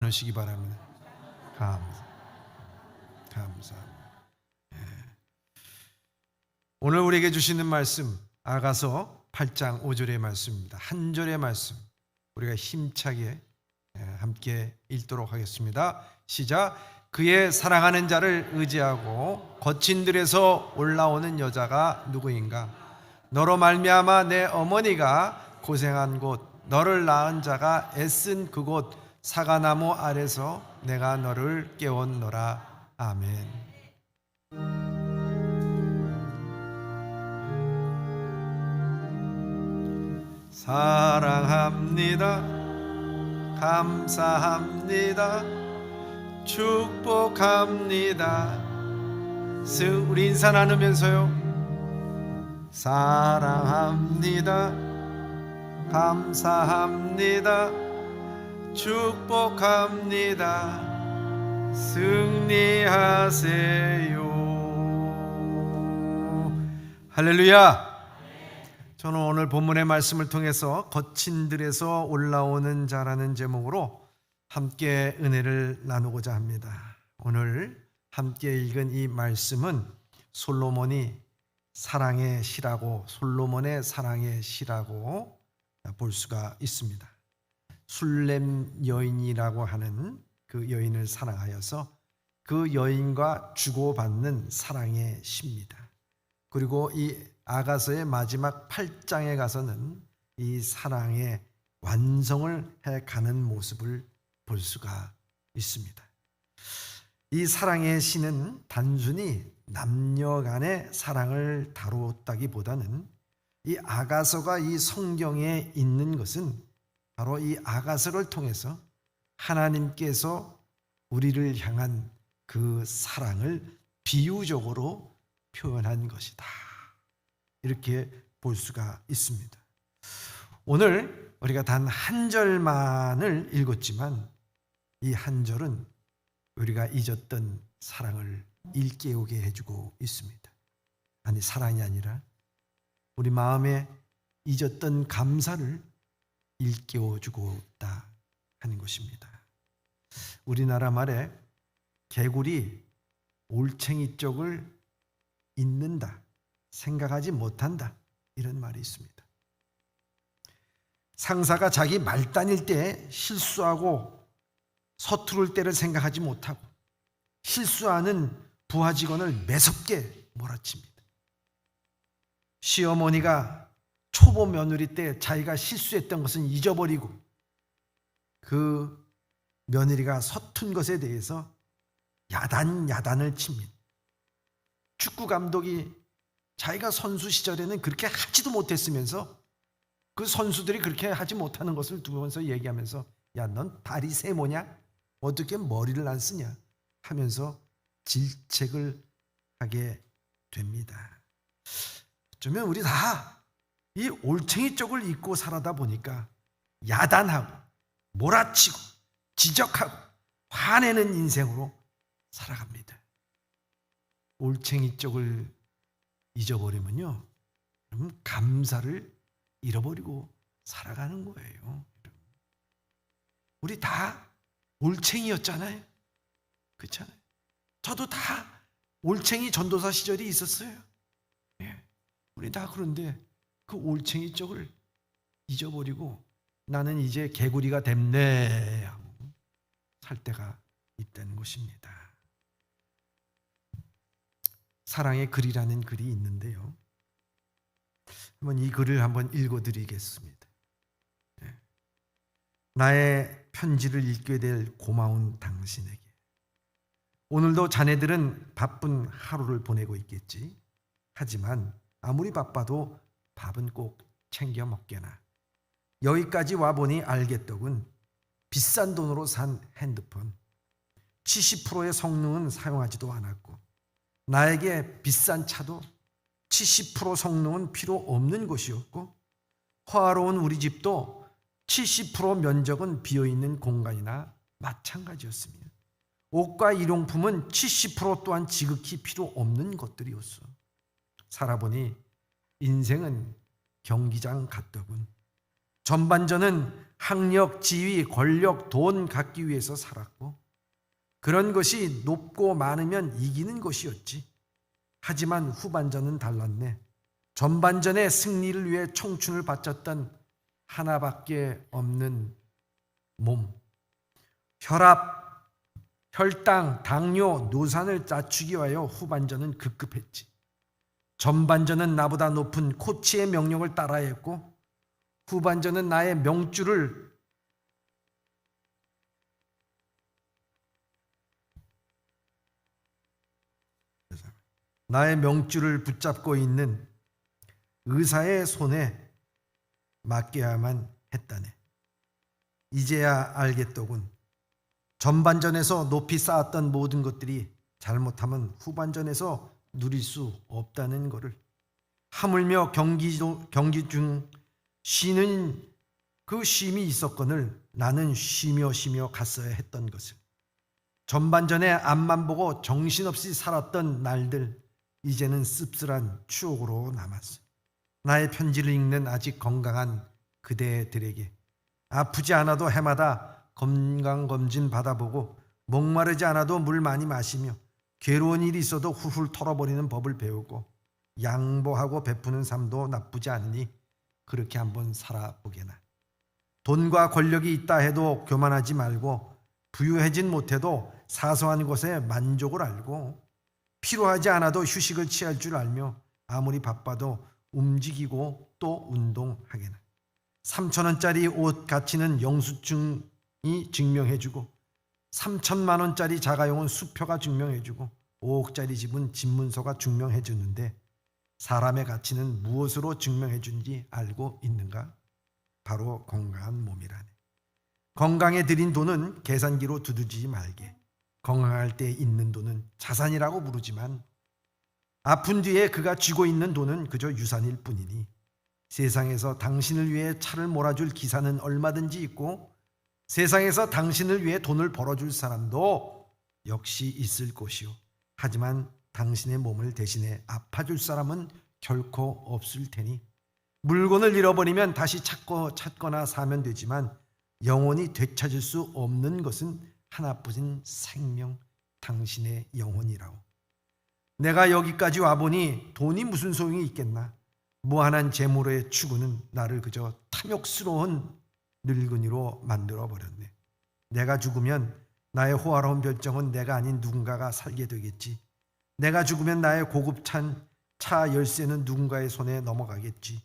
나누시기 바랍니다. 감사합니다. 오늘 우리에게 주시는 말씀 아가서 8장 5절의 말씀입니다. 한 절의 말씀 우리가 힘차게 함께 읽도록 하겠습니다. 시작. 그의 사랑하는 자를 의지하고 거친 들에서 올라오는 여자가 누구인가? 너로 말미암아 내 어머니가 고생한 곳, 너를 낳은 자가 애쓴 그곳 사과나무 아래서 내가 너를 깨웠노라. 아멘. 사랑합니다. 감사합니다. 축복합니다. 우리 인사 나누면서요. 사랑합니다. 감사합니다. 축복합니다. 승리하세요. 할렐루야. 저는 오늘 본문의 말씀을 통해서 거친 들에서 올라오는 자라는 제목으로 함께 은혜를 나누고자 합니다. 오늘 함께 읽은 이 말씀은 솔로몬의 사랑의 시라고 볼 수가 있습니다. 술렘 여인이라고 하는 그 여인을 사랑하여서 그 여인과 주고받는 사랑의 시입니다. 그리고 이 아가서의 마지막 8장에 가서는 이 사랑의 완성을 해가는 모습을 볼 수가 있습니다. 이 사랑의 시는 단순히 남녀 간의 사랑을 다뤘다기보다는 이 아가서가 이 성경에 있는 것은 바로 이 아가서를 통해서 하나님께서 우리를 향한 그 사랑을 비유적으로 표현한 것이다. 이렇게 볼 수가 있습니다. 오늘 우리가 단 한 절만을 읽었지만 이 한 절은 우리가 잊었던 사랑을 일깨우게 해주고 있습니다. 아니, 사랑이 아니라 우리 마음에 잊었던 감사를 일깨워주고 있다 하는 것입니다. 우리나라 말에 개구리 올챙이 쪽을 잊는다, 생각하지 못한다, 이런 말이 있습니다. 상사가 자기 말단일 때 실수하고 서투를 때를 생각하지 못하고 실수하는 부하 직원을 매섭게 몰아칩니다. 시어머니가 초보 며느리 때 자기가 실수했던 것은 잊어버리고 그 며느리가 서툰 것에 대해서 야단을 칩니다. 축구 감독이 자기가 선수 시절에는 그렇게 하지도 못했으면서 그 선수들이 그렇게 하지 못하는 것을 두면서 얘기하면서 야, 넌 다리 세모냐? 어떻게 머리를 안 쓰냐? 하면서 질책을 하게 됩니다. 어쩌면 우리 다 이 올챙이 쪽을 입고 살아다 보니까 야단하고 몰아치고 지적하고 화내는 인생으로 살아갑니다. 올챙이 쪽을 잊어버리면요, 그럼 감사를 잃어버리고 살아가는 거예요. 우리 다 올챙이였잖아요. 그렇잖아요. 저도 다 올챙이 전도사 시절이 있었어요. 예. 우리 다 그런데 그 올챙이 쪽을 잊어버리고 나는 이제 개구리가 됐네 하고 살 때가 있다는 것입니다. 사랑의 글이라는 글이 있는데요, 한번 이 글을 한번 읽어드리겠습니다. 나의 편지를 읽게 될 고마운 당신에게, 오늘도 자네들은 바쁜 하루를 보내고 있겠지. 하지만 아무리 바빠도 밥은 꼭 챙겨 먹게나. 여기까지 와보니 알겠더군. 비싼 돈으로 산 핸드폰 70%의 성능은 사용하지도 않았고, 나에게 비싼 차도 70% 성능은 필요 없는 것이었고, 화로운 우리 집도 70% 면적은 비어있는 공간이나 마찬가지였습니다. 옷과 일용품은 70% 또한 지극히 필요 없는 것들이었어. 살아보니 인생은 경기장 같더군. 전반전은 학력, 지위, 권력, 돈 갖기 위해서 살았고 그런 것이 높고 많으면 이기는 것이었지. 하지만 후반전은 달랐네. 전반전의 승리를 위해 청춘을 바쳤던 하나밖에 없는 몸, 혈압, 혈당, 당뇨, 노산을 낮추기 위하여 후반전은 급급했지. 전반전은 나보다 높은 코치의 명령을 따라했고 후반전은 나의 명줄을 붙잡고 있는 의사의 손에 맡겨야만 했다네. 이제야 알겠더군. 전반전에서 높이 쌓았던 모든 것들이 잘못하면 후반전에서 누릴 수 없다는 것을. 하물며 경기 중 쉬는 그 쉼이 있었거늘 나는 쉬며 갔어야 했던 것을. 전반전에 앞만 보고 정신없이 살았던 날들, 이제는 씁쓸한 추억으로 남았어. 나의 편지를 읽는 아직 건강한 그대들에게 아프지 않아도 해마다 건강검진 받아보고 목마르지 않아도 물 많이 마시며 괴로운 일이 있어도 훌훌 털어버리는 법을 배우고 양보하고 베푸는 삶도 나쁘지 않으니 그렇게 한번 살아보게나. 돈과 권력이 있다 해도 교만하지 말고 부유해진 못해도 사소한 것에 만족을 알고 필요하지 않아도 휴식을 취할 줄 알며 아무리 바빠도 움직이고 또 운동하게나. 3,000원짜리 옷 가치는 영수증이 증명해주고 3,000만 원짜리 자가용은 수표가 증명해주고 5억짜리 집은 집문서가 증명해주는데 사람의 가치는 무엇으로 증명해준지 알고 있는가? 바로 건강한 몸이라네. 건강에 들인 돈은 계산기로 두드리지 말게. 건강할 때 있는 돈은 자산이라고 부르지만 아픈 뒤에 그가 쥐고 있는 돈은 그저 유산일 뿐이니 세상에서 당신을 위해 차를 몰아줄 기사는 얼마든지 있고 세상에서 당신을 위해 돈을 벌어줄 사람도 역시 있을 것이요. 하지만 당신의 몸을 대신에 아파줄 사람은 결코 없을 테니 물건을 잃어버리면 다시 찾거나 사면 되지만 영원히 되찾을 수 없는 것은 하나뿐인 생명, 당신의 영혼이라고. 내가 여기까지 와보니 돈이 무슨 소용이 있겠나. 무한한 재물의 추구는 나를 그저 탐욕스러운 늙은이로 만들어버렸네. 내가 죽으면 나의 호화로운 별정은 내가 아닌 누군가가 살게 되겠지. 내가 죽으면 나의 고급찬 차 열쇠는 누군가의 손에 넘어가겠지.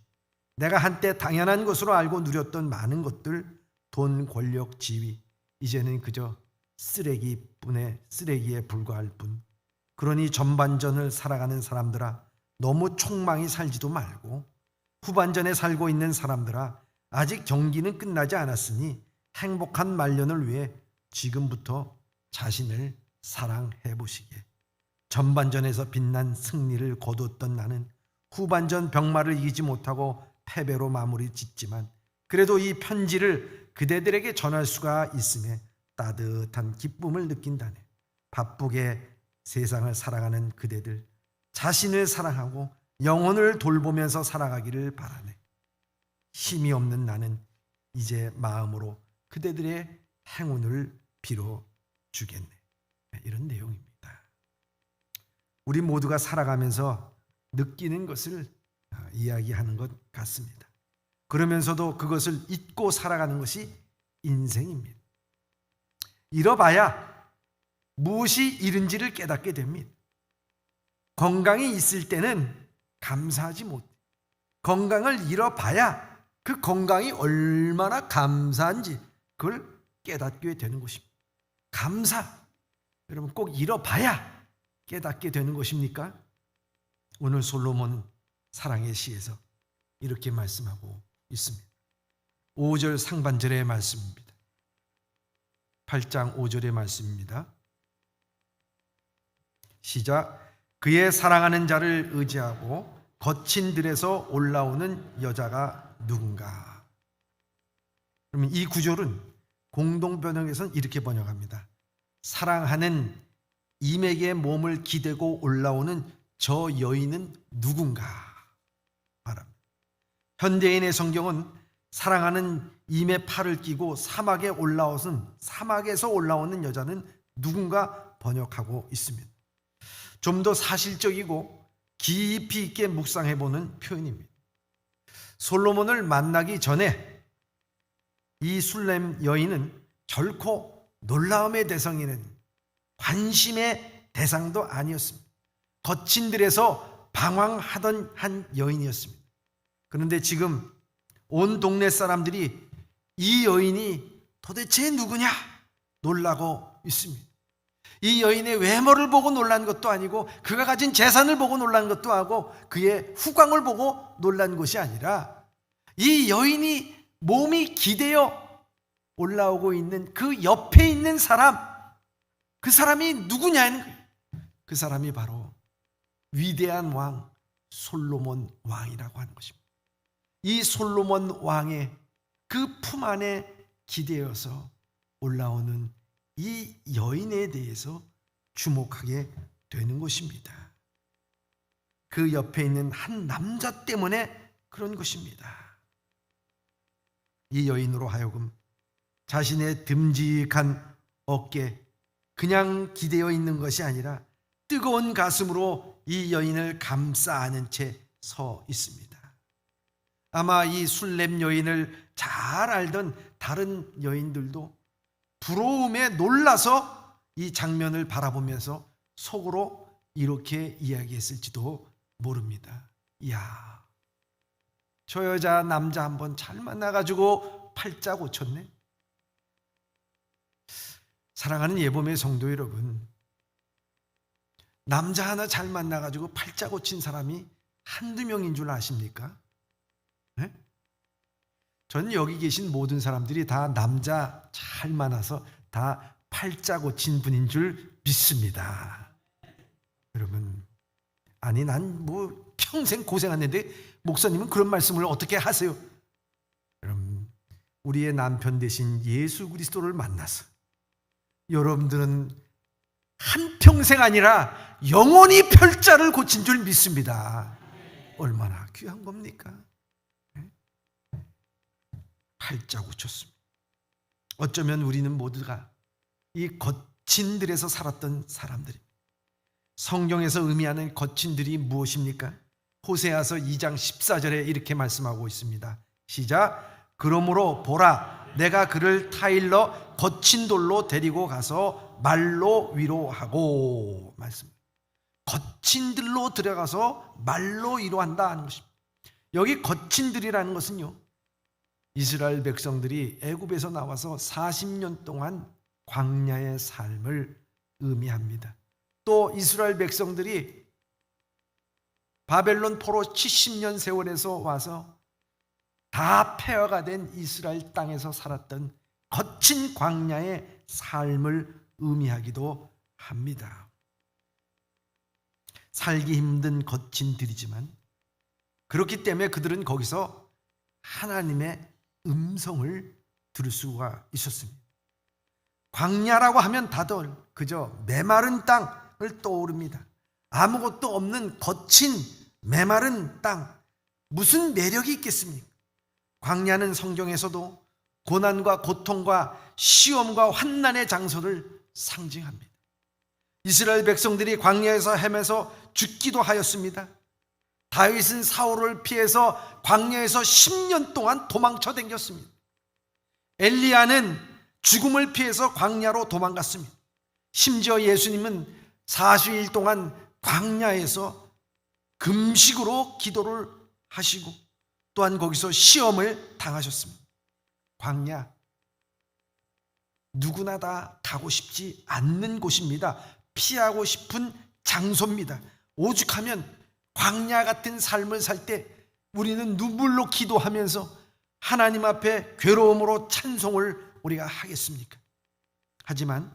내가 한때 당연한 것으로 알고 누렸던 많은 것들, 돈, 권력, 지위, 이제는 그저 쓰레기에 불과할 뿐. 그러니 전반전을 살아가는 사람들아, 너무 촉망이 살지도 말고 후반전에 살고 있는 사람들아, 아직 경기는 끝나지 않았으니 행복한 말년을 위해 지금부터 자신을 사랑해 보시게. 전반전에서 빛난 승리를 거뒀던 나는 후반전 병마를 이기지 못하고 패배로 마무리 짓지만 그래도 이 편지를 그대들에게 전할 수가 있음에 따뜻한 기쁨을 느낀다네. 바쁘게 세상을 살아가는 그대들, 자신을 사랑하고 영혼을 돌보면서 살아가기를 바라네. 힘이 없는 나는 이제 마음으로 그대들의 행운을 빌어주겠네. 이런 내용입니다. 우리 모두가 살아가면서 느끼는 것을 이야기하는 것 같습니다. 그러면서도 그것을 잊고 살아가는 것이 인생입니다. 잃어봐야 무엇이 잃은지를 깨닫게 됩니다. 건강이 있을 때는 감사하지 못해. 건강을 잃어봐야 그 건강이 얼마나 감사한지 그걸 깨닫게 되는 것입니다. 감사. 여러분 꼭 잃어봐야 깨닫게 되는 것입니까? 오늘 솔로몬은 사랑의 시에서 이렇게 말씀하고 있습니다. 5절 상반절의 말씀입니다. 8장 5절의 말씀입니다. 시작. 그의 사랑하는 자를 의지하고 거친 들에서 올라오는 여자가 누군가. 그러면 이 구절은 공동번역에서는 이렇게 번역합니다. 사랑하는 임에게 몸을 기대고 올라오는 저 여인은 누군가 말합니다. 현대인의 성경은 사랑하는 임에 팔을 끼고 사막에서 올라오는 여자는 누군가 번역하고 있습니다. 좀 더 사실적이고 깊이 있게 묵상해보는 표현입니다. 솔로몬을 만나기 전에 이 술렘 여인은 결코 놀라움의 대상이는 관심의 대상도 아니었습니다. 거친 들에서 방황하던 한 여인이었습니다. 그런데 지금 온 동네 사람들이 이 여인이 도대체 누구냐 놀라고 있습니다. 이 여인의 외모를 보고 놀란 것도 아니고 그가 가진 재산을 보고 놀란 것도 아니고 그의 후광을 보고 놀란 것이 아니라 이 여인이 몸이 기대어 올라오고 있는 그 옆에 있는 사람, 그 사람이 누구냐는 거예요. 그 사람이 바로 위대한 왕 솔로몬 왕이라고 하는 것입니다. 이 솔로몬 왕의 그 품 안에 기대어서 올라오는 이 여인에 대해서 주목하게 되는 것입니다. 그 옆에 있는 한 남자 때문에 그런 것입니다. 이 여인으로 하여금 자신의 듬직한 어깨 그냥 기대어 있는 것이 아니라 뜨거운 가슴으로 이 여인을 감싸 안은 채 서 있습니다. 아마 이 술렘 여인을 잘 알던 다른 여인들도 부러움에 놀라서 이 장면을 바라보면서 속으로 이렇게 이야기했을지도 모릅니다. 이야, 저 여자 남자 한번 잘 만나가지고 팔자 고쳤네. 사랑하는 예범의 성도 여러분, 남자 하나 잘 만나가지고 팔자 고친 사람이 한두 명인 줄 아십니까? 네? 전 여기 계신 모든 사람들이 다 남자 잘 만나서 다 팔자 고친 분인 줄 믿습니다. 여러분, 아니 난 뭐 평생 고생했는데 목사님은 그런 말씀을 어떻게 하세요? 여러분, 우리의 남편 대신 예수 그리스도를 만나서 여러분들은 한평생 아니라 영원히 팔자를 고친 줄 믿습니다. 얼마나 귀한 겁니까? 팔자 고쳤습니다. 어쩌면 우리는 모두가 이 거친들에서 살았던 사람들입니다. 성경에서 의미하는 거친들이 무엇입니까? 호세아서 2장 14절에 이렇게 말씀하고 있습니다. 시작. 그러므로 보라, 내가 그를 타일러 거친 돌로 데리고 가서 말로 위로하고 말씀. 거친들로 들어가서 말로 위로한다 하는 것입니다. 여기 거친들이라는 것은요, 이스라엘 백성들이 애굽에서 나와서 40년 동안 광야의 삶을 의미합니다. 또 이스라엘 백성들이 바벨론 포로 70년 세월에서 와서 다 폐허가 된 이스라엘 땅에서 살았던 거친 광야의 삶을 의미하기도 합니다. 살기 힘든 거친들이지만 그렇기 때문에 그들은 거기서 하나님의 음성을 들을 수가 있었습니다. 광야라고 하면 다들 그저 메마른 땅을 떠오릅니다. 아무것도 없는 거친 메마른 땅, 무슨 매력이 있겠습니까? 광야는 성경에서도 고난과 고통과 시험과 환난의 장소를 상징합니다. 이스라엘 백성들이 광야에서 헤매서 죽기도 하였습니다. 다윗은 사울을 피해서 광야에서 10년 동안 도망쳐 댕겼습니다. 엘리야는 죽음을 피해서 광야로 도망갔습니다. 심지어 예수님은 40일 동안 광야에서 금식으로 기도를 하시고 또한 거기서 시험을 당하셨습니다. 광야, 누구나 다 가고 싶지 않는 곳입니다. 피하고 싶은 장소입니다. 오죽하면 광야 같은 삶을 살 때 우리는 눈물로 기도하면서 하나님 앞에 괴로움으로 찬송을 우리가 하겠습니까? 하지만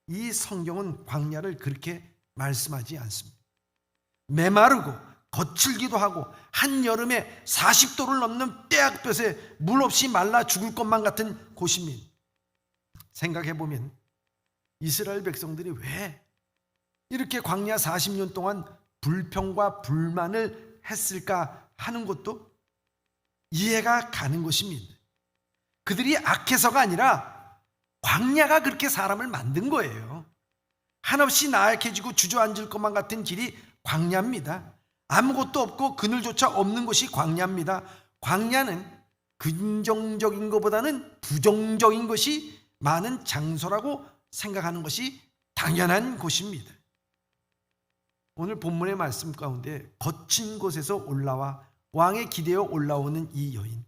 이 성경은 광야를 그렇게 말씀하지 않습니다. 메마르고 거칠기도 하고 한여름에 40도를 넘는 떼약볕에 물 없이 말라 죽을 것만 같은 곳입니다. 생각해보면 이스라엘 백성들이 왜 이렇게 광야 40년 동안 불평과 불만을 했을까 하는 것도 이해가 가는 것입니다. 그들이 악해서가 아니라 광야가 그렇게 사람을 만든 거예요. 한없이 나약해지고 주저앉을 것만 같은 길이 광야입니다. 아무것도 없고 그늘조차 없는 곳이 광야입니다. 광야는 긍정적인 것보다는 부정적인 것이 많은 장소라고 생각하는 것이 당연한 곳입니다. 오늘 본문의 말씀 가운데 거친 곳에서 올라와 왕에 기대어 올라오는 이 여인,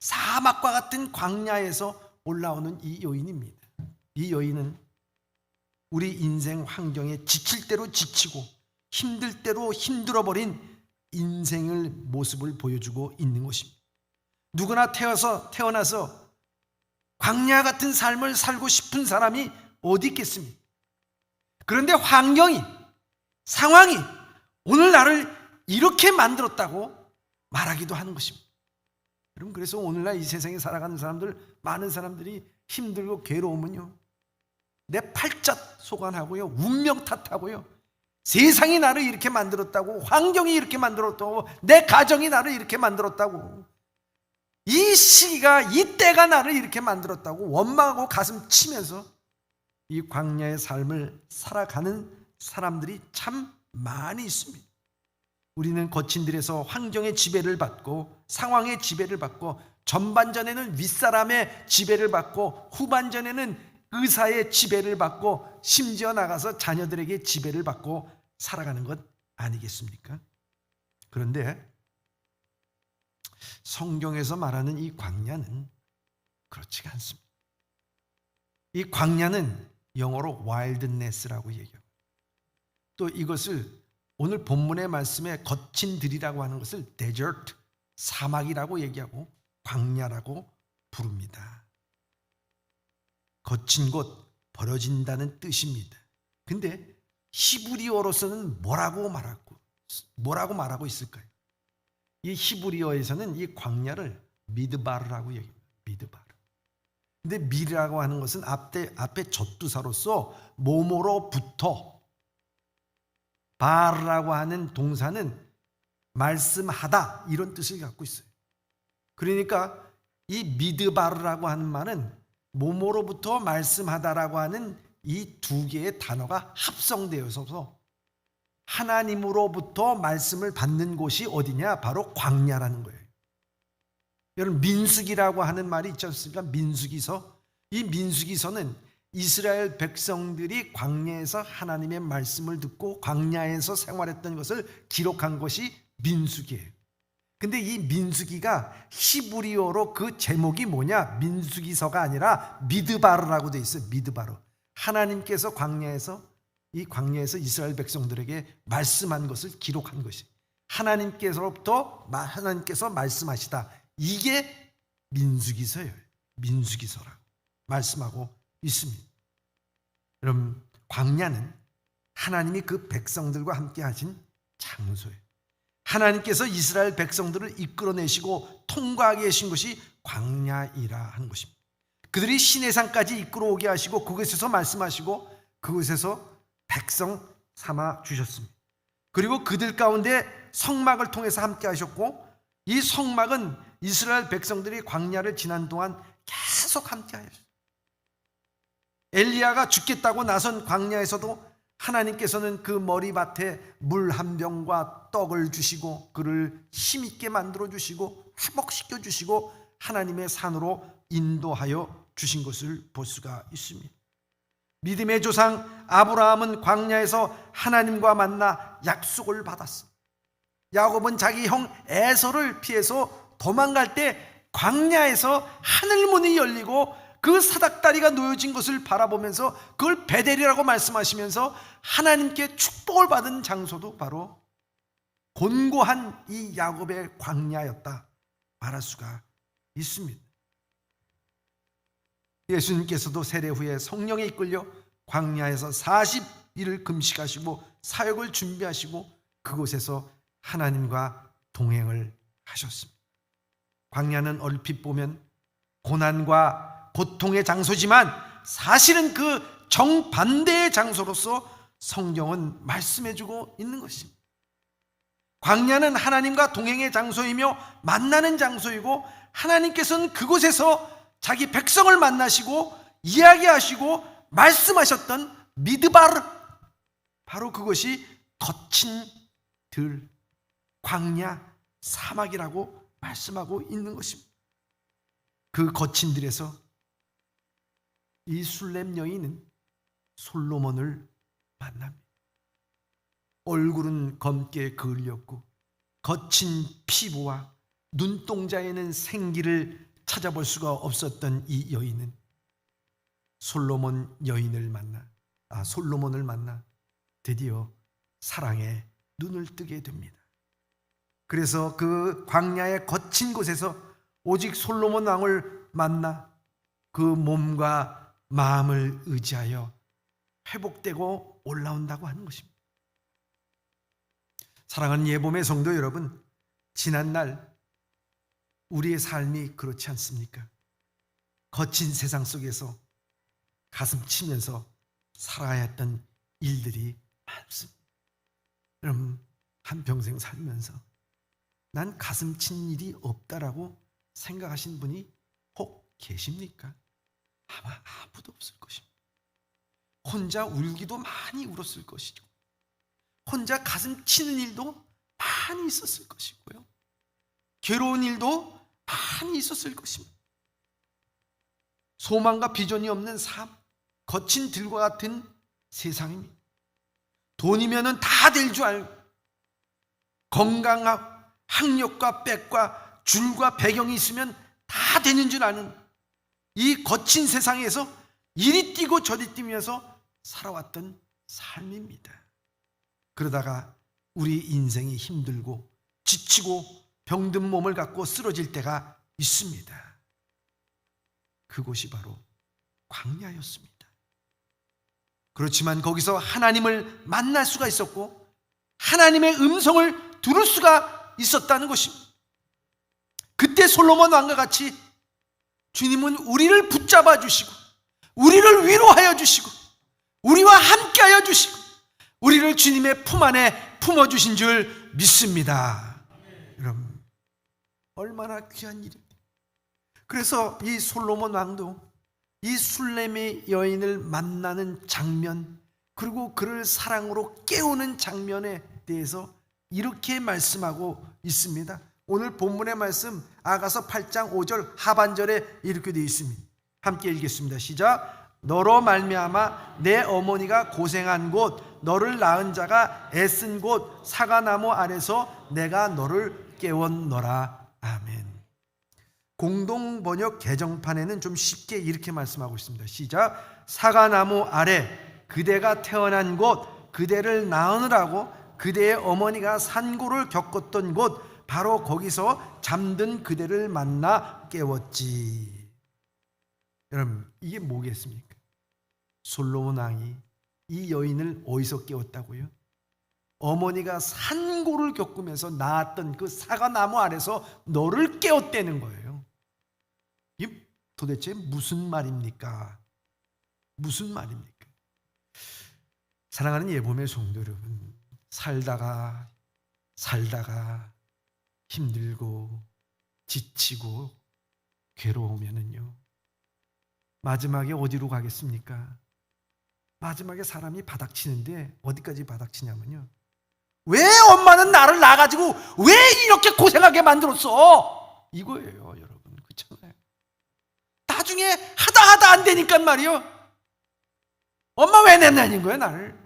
사막과 같은 광야에서 올라오는 이 여인입니다. 이 여인은 우리 인생 환경에 지칠 대로 지치고 힘들 대로 힘들어버린 인생의 모습을 보여주고 있는 것입니다. 누구나 태어나서 광야 같은 삶을 살고 싶은 사람이 어디 있겠습니까? 그런데 환경이, 상황이 오늘 나를 이렇게 만들었다고 말하기도 하는 것입니다. 여러분, 그래서 오늘날 이 세상에 살아가는 사람들, 많은 사람들이 힘들고 괴로우면요, 내 팔자 소관하고요, 운명 탓하고요, 세상이 나를 이렇게 만들었다고, 환경이 이렇게 만들었다고, 내 가정이 나를 이렇게 만들었다고, 이 시기가, 이 때가 나를 이렇게 만들었다고 원망하고 가슴 치면서 이 광야의 삶을 살아가는 사람들이 참 많이 있습니다. 우리는 거친 들에서 환경의 지배를 받고 상황의 지배를 받고 전반전에는 윗사람의 지배를 받고 후반전에는 의사의 지배를 받고 심지어 나가서 자녀들에게 지배를 받고 살아가는 것 아니겠습니까? 그런데 성경에서 말하는 이 광야는 그렇지가 않습니다. 이 광야는 영어로 wilderness라고 얘기해요. 또 이것을 오늘 본문의 말씀에 거친 들이라고 하는 것을 desert, 사막이라고 얘기하고 광야라고 부릅니다. 거친 곳, 벌어진다는 뜻입니다. 근데 히브리어로서는 뭐라고 말하고 있을까요? 이 히브리어에서는 이 광야를 미드바르라고 얘기합니다. 미드바르. 근데 미라고 하는 것은 앞에 젖두사로서 뭐뭐로부터, 바르라고 하는 동사는 말씀하다 이런 뜻을 갖고 있어요. 그러니까 이 미드바르라고 하는 말은 뭐뭐로부터 말씀하다라고 하는 이 두 개의 단어가 합성되어서 하나님으로부터 말씀을 받는 곳이 어디냐? 바로 광야라는 거예요. 여러분, 민수기라고 하는 말이 있지 않습니까? 민수기서. 이 민수기서는 이스라엘 백성들이 광야에서 하나님의 말씀을 듣고 광야에서 생활했던 것을 기록한 것이 민수기예요. 근데 이 민수기가 히브리어로 그 제목이 뭐냐? 민수기서가 아니라 미드바르라고 돼 있어요. 미드바르. 하나님께서 광야에서 이스라엘 백성들에게 말씀한 것을 기록한 것이, 하나님께서 말씀하시다. 이게 민수기서예요. 민수기서라고 말씀하고 있습니다. 여러분, 광야는 하나님이 그 백성들과 함께 하신 장소예요. 하나님께서 이스라엘 백성들을 이끌어내시고 통과하게 하신 것이 광야이라 하는 것입니다. 그들이 시내산까지 이끌어오게 하시고 그곳에서 말씀하시고 그곳에서 백성 삼아 주셨습니다. 그리고 그들 가운데 성막을 통해서 함께 하셨고, 이 성막은 이스라엘 백성들이 광야를 지난 동안 계속 함께 하셨어요. 엘리야가 죽겠다고 나선 광야에서도 하나님께서는 그 머리밭에 물 한 병과 떡을 주시고 그를 힘있게 만들어 주시고 회복시켜 주시고 하나님의 산으로 인도하여 주신 것을 볼 수가 있습니다. 믿음의 조상 아브라함은 광야에서 하나님과 만나 약속을 받았습니다. 야곱은 자기 형 에서를 피해서 도망갈 때 광야에서 하늘문이 열리고 그 사닥다리가 놓여진 것을 바라보면서 그걸 베델이라고 말씀하시면서 하나님께 축복을 받은 장소도 바로 곤고한 이 야곱의 광야였다 말할 수가 있습니다. 예수님께서도 세례 후에 성령에 이끌려 광야에서 40일을 금식하시고 사역을 준비하시고 그곳에서 하나님과 동행을 하셨습니다. 광야는 얼핏 보면 고난과 고통의 장소지만 사실은 그 정반대의 장소로서 성경은 말씀해주고 있는 것입니다. 광야는 하나님과 동행의 장소이며 만나는 장소이고, 하나님께서는 그곳에서 자기 백성을 만나시고 이야기하시고 말씀하셨던 미드바르, 바로 그것이 거친 들, 광야, 사막이라고 말씀하고 있는 것입니다. 그 거친 들에서 이 술렘 여인은 솔로몬을 만납니다. 얼굴은 검게 그을렸고 거친 피부와 눈동자에는 생기를 찾아볼 수가 없었던 이 여인은 솔로몬을 만나 드디어 사랑에 눈을 뜨게 됩니다. 그래서 그 광야의 거친 곳에서 오직 솔로몬 왕을 만나 그 몸과 마음을 의지하여 회복되고 올라온다고 하는 것입니다. 사랑하는 예봄의 성도 여러분, 지난날 우리의 삶이 그렇지 않습니까? 거친 세상 속에서 가슴 치면서 살아야 했던 일들이 많습니다. 여러분, 한평생 살면서 난 가슴 친 일이 없다라고 생각하신 분이 혹 계십니까? 아마 아무도 없을 것입니다. 혼자 울기도 많이 울었을 것이고, 혼자 가슴 치는 일도 많이 있었을 것이고요, 괴로운 일도 많이 있었을 것입니다. 소망과 비전이 없는 삶, 거친 들과 같은 세상입니다. 돈이면은 다 될 줄 알고, 건강하고 학력과 빽과 줄과 배경이 있으면 다 되는 줄 아는 이 거친 세상에서 이리 뛰고 저리 뛰면서 살아왔던 삶입니다. 그러다가 우리 인생이 힘들고 지치고 병든 몸을 갖고 쓰러질 때가 있습니다. 그곳이 바로 광야였습니다. 그렇지만 거기서 하나님을 만날 수가 있었고 하나님의 음성을 들을 수가 있었다는 것입니다. 그때 솔로몬 왕과 같이 주님은 우리를 붙잡아 주시고 우리를 위로하여 주시고 우리와 함께하여 주시고 우리를 주님의 품 안에 품어주신 줄 믿습니다. 여러분, 얼마나 귀한 일입니다. 그래서 이 솔로몬 왕도 이 술렘의 여인을 만나는 장면, 그리고 그를 사랑으로 깨우는 장면에 대해서 이렇게 말씀하고 있습니다. 오늘 본문의 말씀 아가서 8장 5절 하반절에 이렇게 되어 있습니다. 함께 읽겠습니다. 시작. 너로 말미암아 내 어머니가 고생한 곳, 너를 낳은 자가 애쓴 곳 사과나무 아래서 내가 너를 깨웠노라. 아멘. 공동 번역 개정판에는 좀 쉽게 이렇게 말씀하고 있습니다. 시작. 사과나무 아래 그대가 태어난 곳, 그대를 낳으라고 그대의 어머니가 산고를 겪었던 곳, 바로 거기서 잠든 그대를 만나 깨웠지. 여러분, 이게 뭐겠습니까? 솔로몬 왕이 이 여인을 어디서 깨웠다고요? 어머니가 산고를 겪으면서 낳았던 그 사과나무 아래서 너를 깨웠다는 거예요. 이게 도대체 무슨 말입니까? 무슨 말입니까? 사랑하는 예봄의 성도 여러분, 살다가 힘들고 지치고 괴로우면은요, 마지막에 어디로 가겠습니까? 마지막에 사람이 바닥치는데 어디까지 바닥치냐면요, 왜 엄마는 나를 낳아가지고 왜 이렇게 고생하게 만들었어? 이거예요, 여러분. 그렇잖아요. 나중에 하다 안 되니까 말이요, 엄마 왜 낳는 거야 나를?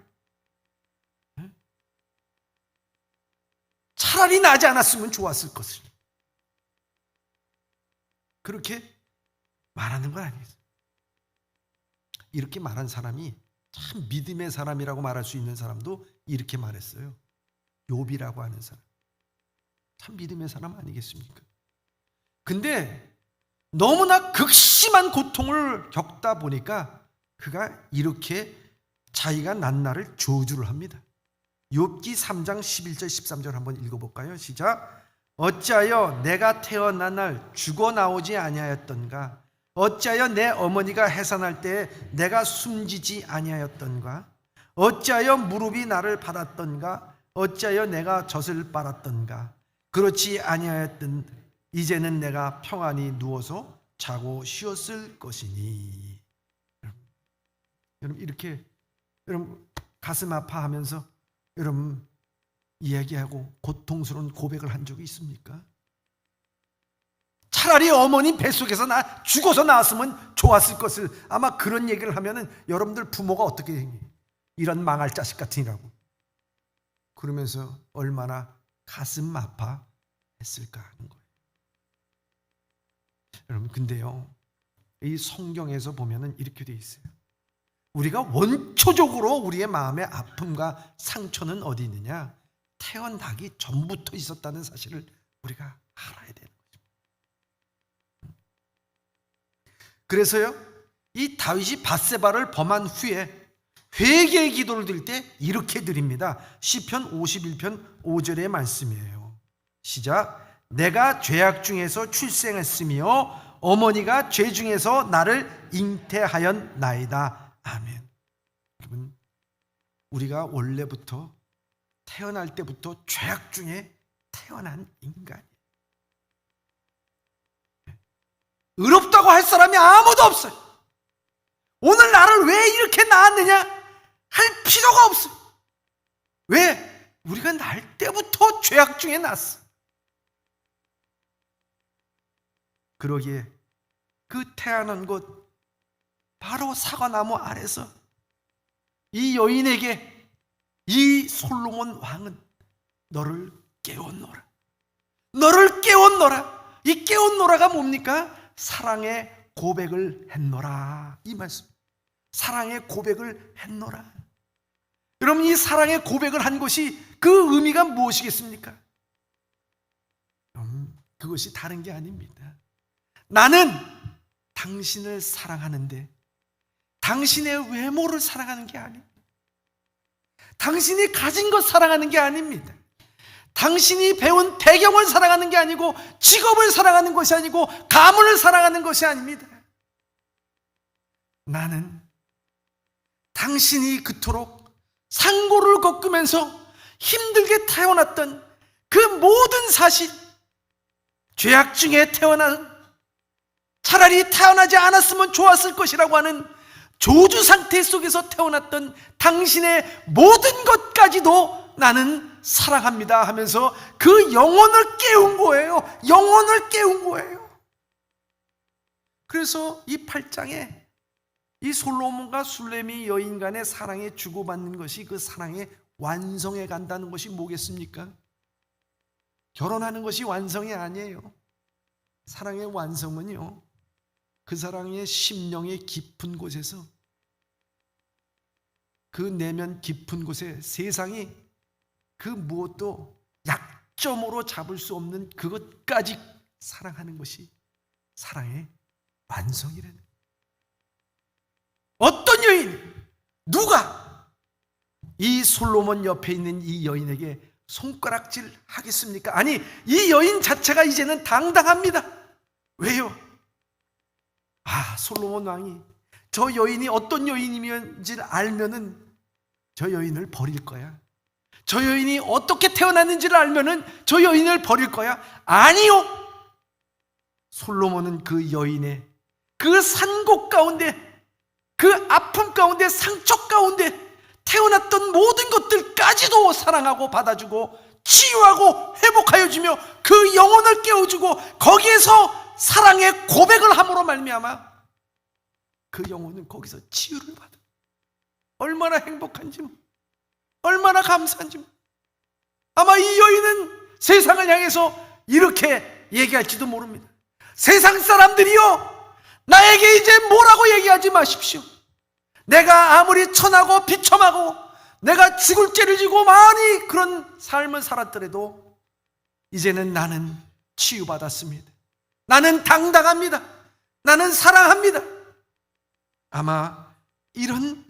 차라리 나지 않았으면 좋았을 것을. 그렇게 말하는 건 아니겠어요. 이렇게 말한 사람이 참 믿음의 사람이라고 말할 수 있는 사람도 이렇게 말했어요. 욥이라고 하는 사람. 참 믿음의 사람 아니겠습니까? 근데 너무나 극심한 고통을 겪다 보니까 그가 이렇게 자기가 난 날을 저주를 합니다. 욥기 3장 11절 13절 한번 읽어볼까요? 시작. 어찌하여 내가 태어난 날 죽어 나오지 아니하였던가? 어찌하여 내 어머니가 해산할 때에 내가 숨지지 아니하였던가? 어찌하여 무릎이 나를 받았던가? 어찌하여 내가 젖을 빨았던가. 그렇지 아니하였던 이제는 내가 평안히 누워서 자고 쉬었을 것이니. 여러분 이렇게 여러분 가슴 아파하면서 여러분 이야기하고 고통스러운 고백을 한 적이 있습니까? 차라리 어머니 뱃속에서 나 죽어서 나왔으면 좋았을 것을. 아마 그런 얘기를 하면은 여러분들 부모가 어떻게 생각해요? 이런 망할 자식 같으니라고. 그러면서 얼마나 가슴 아파했을까 하는 거예요. 여러분 근데요, 이 성경에서 보면은 이렇게 돼 있어요. 우리가 원초적으로 우리의 마음의 아픔과 상처는 어디 있느냐? 태어나기 전부터 있었다는 사실을 우리가 알아야 되는 거죠. 그래서요, 이 다윗이 밧세바를 범한 후에 회개의 기도를 드릴 때 이렇게 드립니다. 시편 51편 5절의 말씀이에요. 시작. 내가 죄악 중에서 출생했으며 어머니가 죄 중에서 나를 잉태하였나이다. 아멘. 여러분, 우리가 원래부터 태어날 때부터 죄악 중에 태어난 인간이에요. 의롭다고 할 사람이 아무도 없어요. 오늘 나를 왜 이렇게 낳았느냐 할 필요가 없어요. 왜? 우리가 날 때부터 죄악 중에 났어. 그러기에 그 태어난 곳 바로 사과나무 아래서 이 여인에게 이 솔로몬 왕은 너를 깨웠노라. 너를 깨웠노라. 이 깨웠노라가 뭡니까? 사랑의 고백을 했노라. 이 말씀. 사랑의 고백을 했노라. 여러분, 이 사랑의 고백을 한 것이 그 의미가 무엇이겠습니까? 그것이 다른 게 아닙니다. 나는 당신을 사랑하는데 당신의 외모를 사랑하는 게 아닙니다. 당신이 가진 것 사랑하는 게 아닙니다. 당신이 배운 배경을 사랑하는 게 아니고 직업을 사랑하는 것이 아니고 가문을 사랑하는 것이 아닙니다. 나는 당신이 그토록 상고를 겪으면서 힘들게 태어났던 그 모든 사실, 죄악 중에 태어난, 차라리 태어나지 않았으면 좋았을 것이라고 하는 저주 상태 속에서 태어났던 당신의 모든 것까지도 나는 사랑합니다 하면서 그 영혼을 깨운 거예요. 영혼을 깨운 거예요. 그래서 이 8장에 이 솔로몬과 술레미 여인 간의 사랑에 주고받는 것이 그 사랑의 완성에 간다는 것이 뭐겠습니까? 결혼하는 것이 완성이 아니에요. 사랑의 완성은요, 그 사랑의 심령의 깊은 곳에서, 그 내면 깊은 곳에 세상이 그 무엇도 약점으로 잡을 수 없는 그것까지 사랑하는 것이 사랑의 완성이라는 거예요. 어떤 여인, 누가 이 솔로몬 옆에 있는 이 여인에게 손가락질 하겠습니까? 아니, 이 여인 자체가 이제는 당당합니다. 왜요? 솔로몬 왕이 저 여인이 어떤 여인이면지를 알면은 저 여인을 버릴 거야. 저 여인이 어떻게 태어났는지를 알면은 저 여인을 버릴 거야. 아니요. 솔로몬은 그 여인의 그 산곡 가운데, 그 아픔 가운데, 상처 가운데 태어났던 모든 것들까지도 사랑하고 받아주고 치유하고 회복하여 주며 그 영혼을 깨워주고 거기에서 사랑의 고백을 함으로 말미암아 그 영혼은 거기서 치유를 받아. 얼마나 행복한지, 얼마나 감사한지. 아마 이 여인은 세상을 향해서 이렇게 얘기할지도 모릅니다. 세상 사람들이요, 나에게 이제 뭐라고 얘기하지 마십시오. 내가 아무리 천하고 비참하고 내가 죽을 죄를 지고 많이 그런 삶을 살았더라도 이제는 나는 치유받았습니다. 나는 당당합니다. 나는 사랑합니다. 아마 이런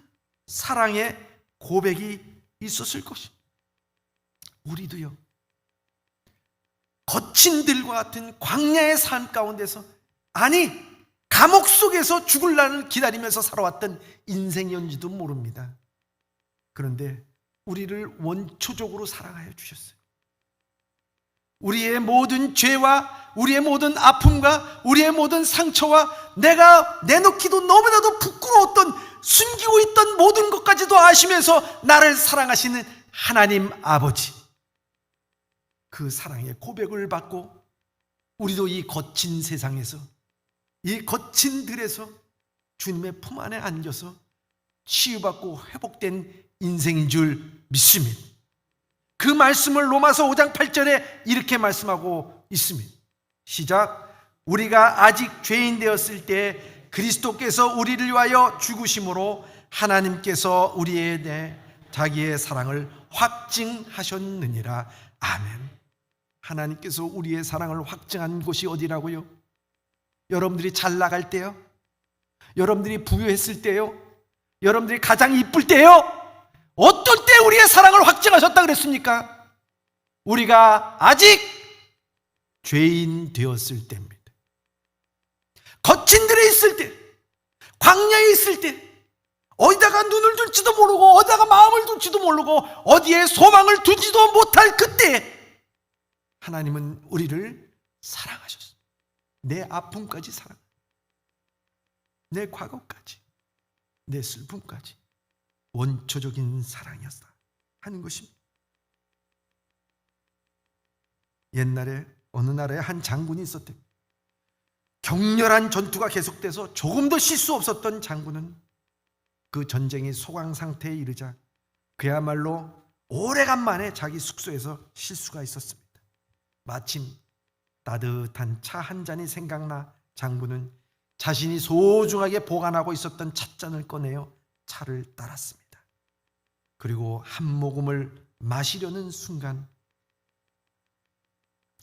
사랑의 고백이 있었을 것입니다. 우리도요, 거친 들과 같은 광야의 삶 가운데서, 아니 감옥 속에서 죽을 날을 기다리면서 살아왔던 인생이었는지도 모릅니다. 그런데 우리를 원초적으로 사랑하여 주셨어요. 우리의 모든 죄와 우리의 모든 아픔과 우리의 모든 상처와 내가 내놓기도 너무나도 부끄러웠던, 숨기고 있던 모든 것까지도 아시면서 나를 사랑하시는 하나님 아버지, 그 사랑의 고백을 받고 우리도 이 거친 세상에서, 이 거친 들에서 주님의 품 안에 안겨서 치유받고 회복된 인생인 줄 믿습니다. 그 말씀을 로마서 5장 8절에 이렇게 말씀하고 있습니다. 시작. 우리가 아직 죄인 되었을 때 그리스도께서 우리를 위하여 죽으심으로 하나님께서 우리에 대해 자기의 사랑을 확증하셨느니라. 아멘. 하나님께서 우리의 사랑을 확증한 곳이 어디라고요? 여러분들이 잘 나갈 때요? 여러분들이 부유했을 때요? 여러분들이 가장 이쁠 때요? 어떨 때 우리의 사랑을 확증하셨다 그랬습니까? 우리가 아직 죄인 되었을 때입니다. 거친 들에 있을 때, 광야에 있을 때, 어디다가 눈을 둘지도 모르고 어디다가 마음을 둘지도 모르고 어디에 소망을 두지도 못할 그때 하나님은 우리를 사랑하셨어요. 내 아픔까지 사랑, 내 과거까지, 내 슬픔까지 원초적인 사랑이었다 하는 것입니다. 옛날에 어느 나라에 한 장군이 있었대. 격렬한 전투가 계속돼서 조금도 실수 없었던 장군은 그 전쟁이 소강 상태에 이르자 그야말로 오래간만에 자기 숙소에서 실수가 있었습니다. 마침 따뜻한 차 한 잔이 생각나 장군은 자신이 소중하게 보관하고 있었던 찻잔을 꺼내어 차를 따랐습니다. 그리고 한 모금을 마시려는 순간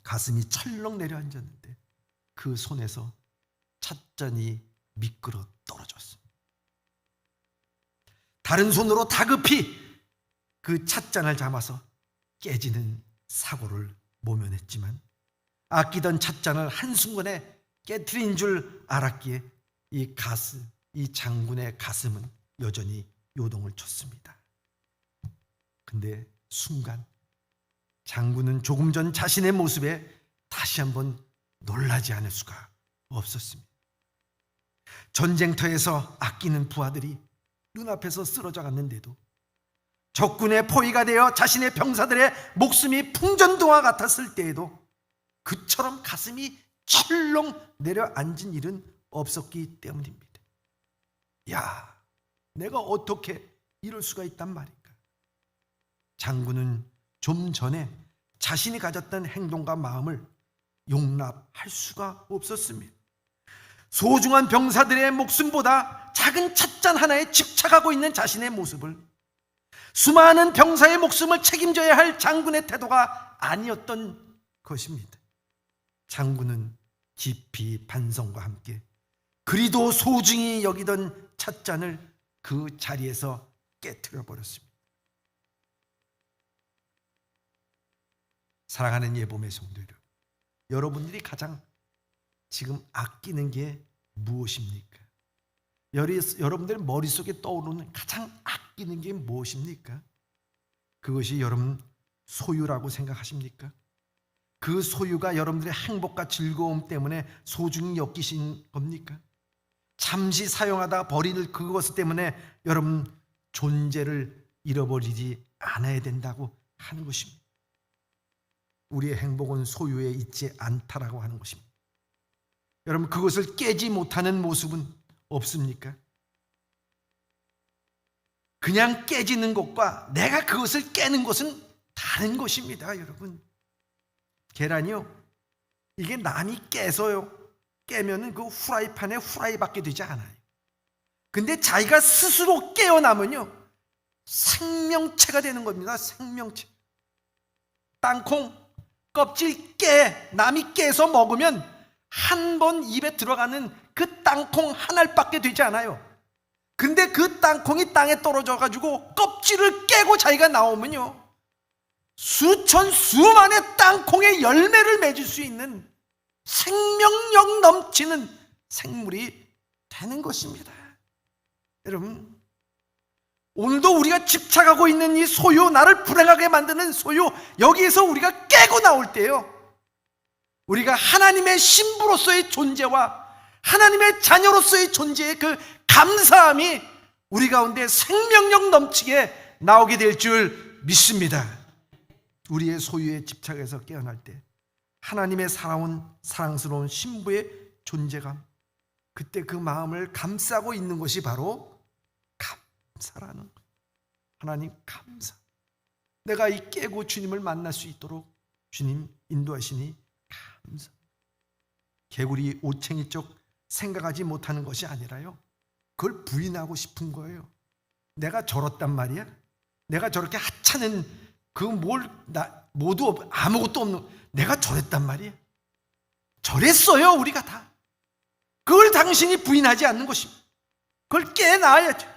가슴이 철렁 내려앉았는데 그 손에서 찻잔이 미끄러 떨어졌습니다. 다른 손으로 다급히 그 찻잔을 잡아서 깨지는 사고를 모면했지만 아끼던 찻잔을 한순간에 깨트린 줄 알았기에 이 장군의 가슴은 여전히 요동을 쳤습니다. 근데 순간 장군은 조금 전 자신의 모습에 다시 한번 놀라지 않을 수가 없었습니다. 전쟁터에서 아끼는 부하들이 눈앞에서 쓰러져 갔는데도, 적군의 포위가 되어 자신의 병사들의 목숨이 풍전등화 같았을 때에도 그처럼 가슴이 철렁 내려앉은 일은 없었기 때문입니다. 야, 내가 어떻게 이럴 수가 있단 말인가? 장군은 좀 전에 자신이 가졌던 행동과 마음을 용납할 수가 없었습니다. 소중한 병사들의 목숨보다 작은 찻잔 하나에 집착하고 있는 자신의 모습을, 수많은 병사의 목숨을 책임져야 할 장군의 태도가 아니었던 것입니다. 장군은 깊이 반성과 함께 그리도 소중히 여기던 찻잔을 그 자리에서 깨트려 버렸습니다. 사랑하는 예봄의 성도 여러분들이 가장 지금 아끼는 게 무엇입니까? 여러분들 머릿속에 떠오르는 가장 아끼는 게 무엇입니까? 그것이 여러분 소유라고 생각하십니까? 그 소유가 여러분들의 행복과 즐거움 때문에 소중히 여기신 겁니까? 잠시 사용하다 버리는 그것 때문에 여러분 존재를 잃어버리지 않아야 된다고 하는 것입니다. 우리의 행복은 소유에 있지 않다라고 하는 것입니다. 여러분 그것을 깨지 못하는 모습은 없습니까? 그냥 깨지는 것과 내가 그것을 깨는 것은 다른 것입니다. 여러분, 계란이요, 이게 남이 깨면은 그 후라이팬에 후라이밖에 되지 않아요. 근데 자기가 스스로 깨어나면요 생명체가 되는 겁니다. 생명체. 땅콩 껍질 남이 깨서 먹으면 한 번 입에 들어가는 그 땅콩 한 알밖에 되지 않아요. 근데 그 땅콩이 땅에 떨어져 가지고 껍질을 깨고 자기가 나오면요 수천 수만의 땅콩의 열매를 맺을 수 있는 생명력 넘치는 생물이 되는 것입니다. 여러분, 오늘도 우리가 집착하고 있는 이 소유, 나를 불행하게 만드는 소유, 여기에서 우리가 깨고 나올 때요, 우리가 하나님의 신부로서의 존재와 하나님의 자녀로서의 존재의 그 감사함이 우리 가운데 생명력 넘치게 나오게 될 줄 믿습니다. 우리의 소유에 집착해서 깨어날 때 하나님의 살아온 사랑스러운 신부의 존재감, 그때 그 마음을 감싸고 있는 것이 바로 감사라는 거예요. 하나님 감사. 내가 이 깨고 주님을 만날 수 있도록 주님 인도하시니 감사. 개구리 올챙이 쪽 생각하지 못하는 것이 아니라요, 그걸 부인하고 싶은 거예요. 내가 저렇단 말이야? 내가 저렇게 하찮은 모두 아무것도 없는 내가 저랬단 말이야? 저랬어요, 우리가 다. 그걸 당신이 부인하지 않는 것입니다. 그걸 깨놔야죠.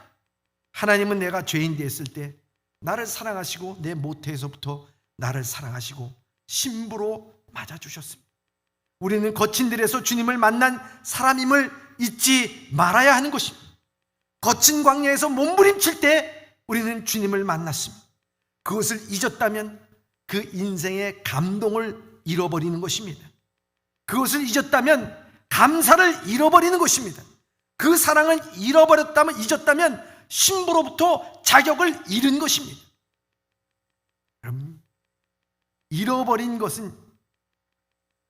하나님은 내가 죄인 되었을 때 나를 사랑하시고 내 모태에서부터 나를 사랑하시고 신부로 맞아주셨습니다. 우리는 거친 들에서 주님을 만난 사람임을 잊지 말아야 하는 것입니다. 거친 광야에서 몸부림칠 때 우리는 주님을 만났습니다. 그것을 잊었다면 그 인생의 감동을 잃어버리는 것입니다. 그것을 잊었다면 감사를 잃어버리는 것입니다. 그 사랑을 잊었다면 신부로부터 자격을 잃은 것입니다. 그럼 잃어버린 것은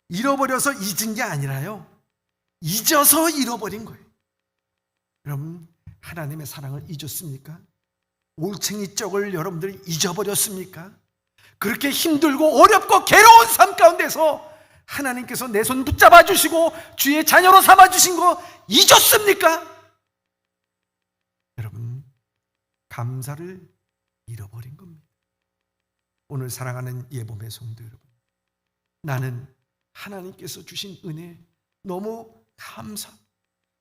잃어버려서 잊은 게 아니라요, 잊어서 잃어버린 거예요. 여러분, 하나님의 사랑을 잊었습니까? 올챙이 쪽을 여러분들이 잊어버렸습니까? 그렇게 힘들고 어렵고 괴로운 삶 가운데서 하나님께서 내 손 붙잡아 주시고 주의 자녀로 삼아 주신 거 잊었습니까? 여러분, 감사를 잃어버린 겁니다. 오늘 사랑하는 예봄의 성도 여러분, 나는 하나님께서 주신 은혜 너무 감사.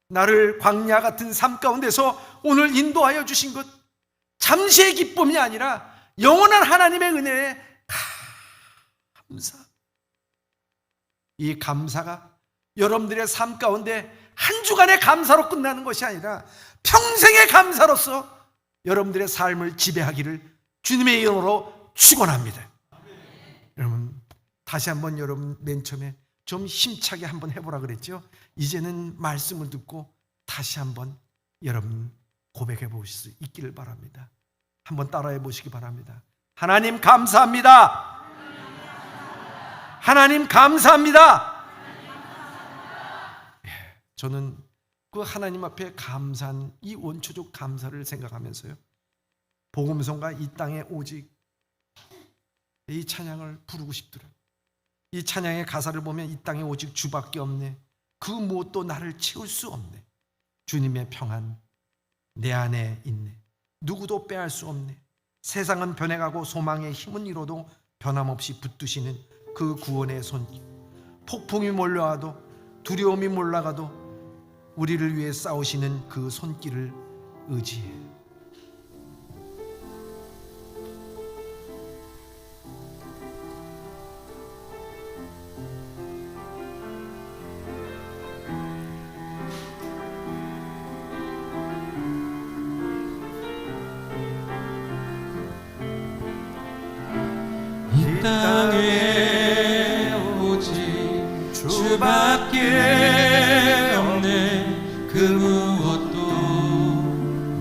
나를 광야 같은 삶 가운데서 오늘 인도하여 주신 것, 잠시의 기쁨이 아니라 영원한 하나님의 은혜에 감사. 이 감사가 여러분들의 삶 가운데 한 주간의 감사로 끝나는 것이 아니라 평생의 감사로서 여러분들의 삶을 지배하기를 주님의 이름으로 축원합니다. 여러분, 다시 한번 여러분 맨 처음에 좀 힘차게 한번 해보라 그랬죠? 이제는 말씀을 듣고 다시 한번 여러분 고백해 보실 수 있기를 바랍니다. 한번 따라해 보시기 바랍니다. 하나님 감사합니다. 하나님 감사합니다. 저는 그 하나님 앞에 감사한 이 원초적 감사를 생각하면서요, 복음성가 이 땅에 오직 이 찬양을 부르고 싶더라고요. 이 찬양의 가사를 보면 이 땅에 오직 주밖에 없네, 그 무엇도 나를 채울 수 없네, 주님의 평안 내 안에 있네, 누구도 빼앗을 수 없네, 세상은 변해가고 소망의 힘은 잃어도 변함없이 붙드시는 그 구원의 손길, 폭풍이 몰려와도 두려움이 몰라가도 우리를 위해 싸우시는 그 손길을 의지해. 이 땅에 오직 주밖에 없네, 그 무엇도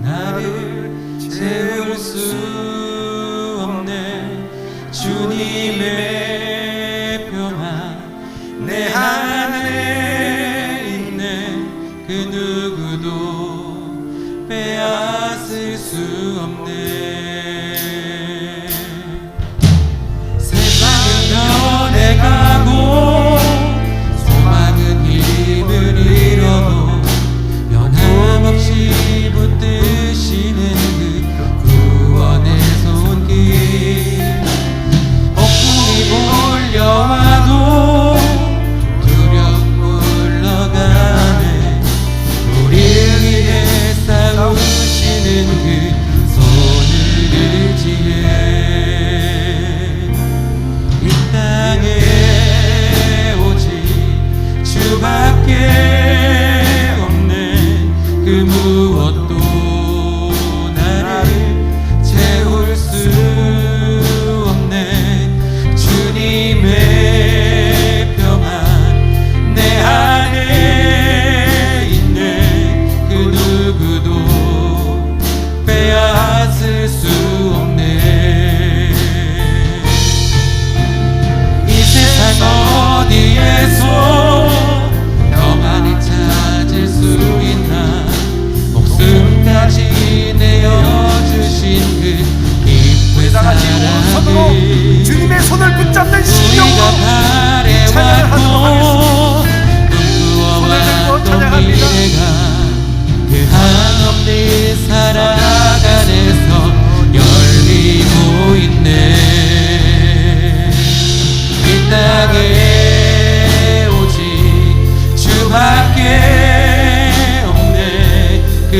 나를 채울 수 없네, 주님의 평안 내 안에 있네, 그 누구도 빼앗을 수 없네. 가고 소망은 힘을 잃어도 변함없이 붙드시는 그 구원의 손길, 폭풍이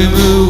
그